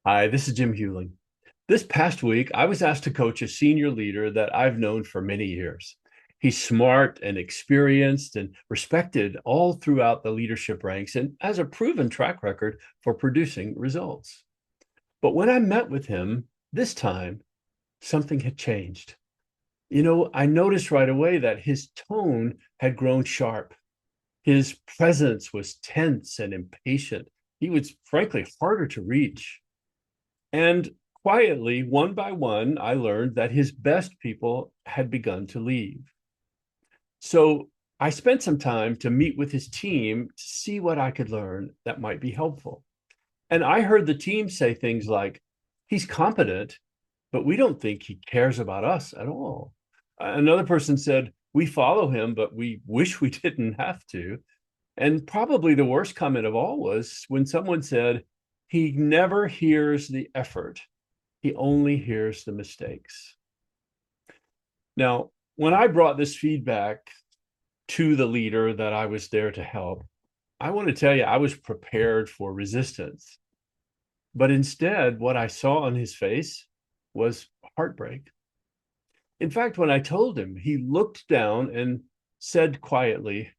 Hi, this is Jim Huling. This past week, I was asked to coach a senior leader that I've known for many years. He's smart and experienced and respected all throughout the leadership ranks and has a proven track record for producing results. But when I met with him this time, something had changed. I noticed right away that his tone had grown sharp. His presence was tense and impatient. He was frankly harder to reach. And quietly, one by one, I learned that his best people had begun to leave. So I spent some time to meet with his team to see what I could learn that might be helpful. And I heard the team say things like, he's competent, but we don't think he cares about us at all. Another person said, we follow him, but we wish we didn't have to. And probably the worst comment of all was when someone said, he never hears the effort. He only hears the mistakes. Now, when I brought this feedback to the leader that I was there to help, I want to tell you, I was prepared for resistance. But instead, what I saw on his face was heartbreak. In fact, when I told him, he looked down and said quietly,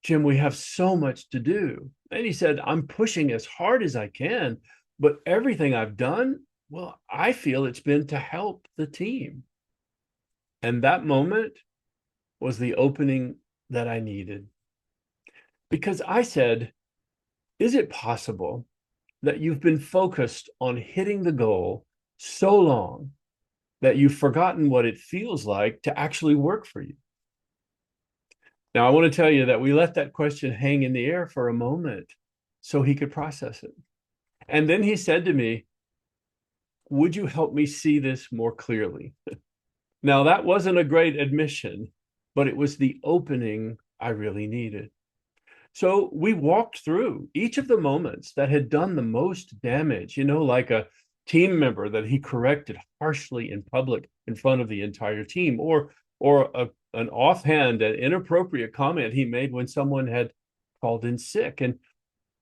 Jim, we have so much to do. And he said, I'm pushing as hard as I can, but everything I've done, well, I feel it's been to help the team. And that moment was the opening that I needed. Because I said, is it possible that you've been focused on hitting the goal so long that you've forgotten what it feels like to actually work for you? Now, I want to tell you that we let that question hang in the air for a moment so he could process it. And then he said to me, would you help me see this more clearly? Now, that wasn't a great admission, but it was the opening I really needed. So we walked through each of the moments that had done the most damage, like a team member that he corrected harshly in public in front of the entire team, or an offhand and inappropriate comment he made when someone had called in sick. And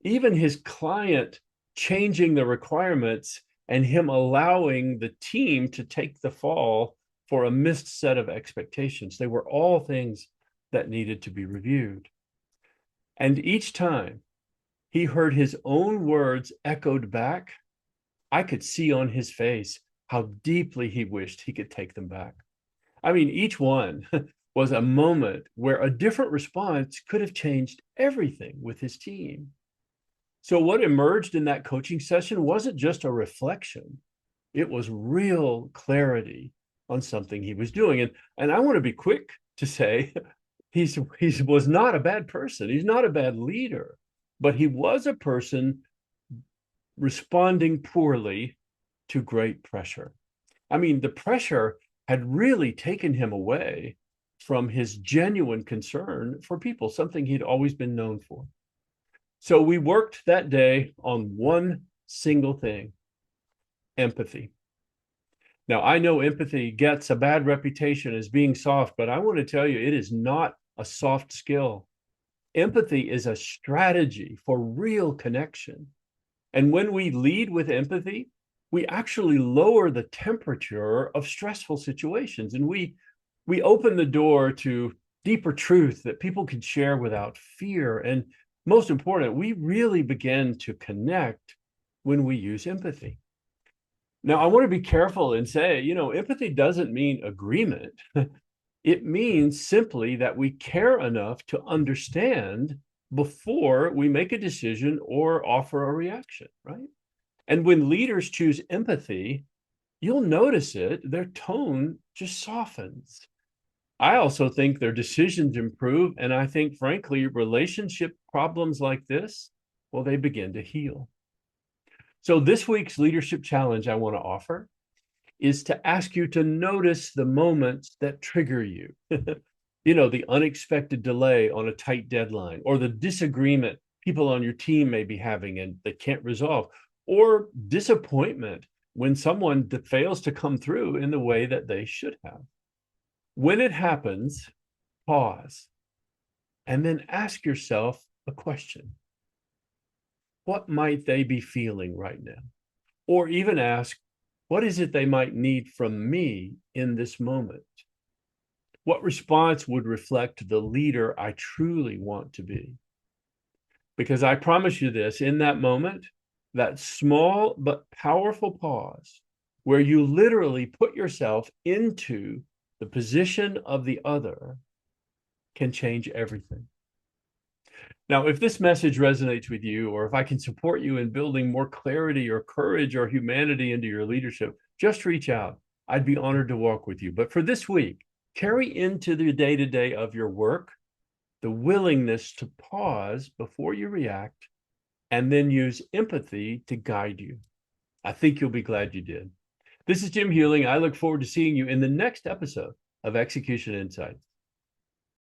even his client changing the requirements and him allowing the team to take the fall for a missed set of expectations. They were all things that needed to be reviewed. And each time he heard his own words echoed back, I could see on his face how deeply he wished he could take them back. I mean, each one was a moment where a different response could have changed everything with his team. So, what emerged in that coaching session wasn't just a reflection, it was real clarity on something he was doing. And I want to be quick to say he was not a bad person. He's not a bad leader, but he was a person responding poorly to great pressure. I mean, the pressure had really taken him away from his genuine concern for people, something he'd always been known for. So we worked that day on one single thing: empathy. Now, I know empathy gets a bad reputation as being soft, but I want to tell you, it is not a soft skill. Empathy is a strategy for real connection. And when we lead with empathy, we actually lower the temperature of stressful situations, and we open the door to deeper truth that people can share without fear. And most important, we really begin to connect when we use empathy. Now, I want to be careful and say, empathy doesn't mean agreement. It means simply that we care enough to understand before we make a decision or offer a reaction, right? And when leaders choose empathy, you'll notice it, their tone just softens. I also think their decisions improve. And I think, frankly, relationship problems like this, well, they begin to heal. So, this week's leadership challenge I want to offer is to ask you to notice the moments that trigger you. The unexpected delay on a tight deadline, or the disagreement people on your team may be having and they can't resolve, or disappointment when someone fails to come through in the way that they should have. When it happens, pause and then ask yourself a question. What might they be feeling right now? or even ask, what is it they might need from me in this moment? What response would reflect the leader I truly want to be? Because I promise you this, in that moment, that small but powerful pause where you literally put yourself into the position of the other can change everything. Now, if this message resonates with you, or if I can support you in building more clarity or courage or humanity into your leadership, just reach out. I'd be honored to walk with you. But for this week, carry into the day-to-day of your work the willingness to pause before you react and then use empathy to guide you. I think you'll be glad you did. This is Jim Huling. I look forward to seeing you in the next episode of Execution Insights.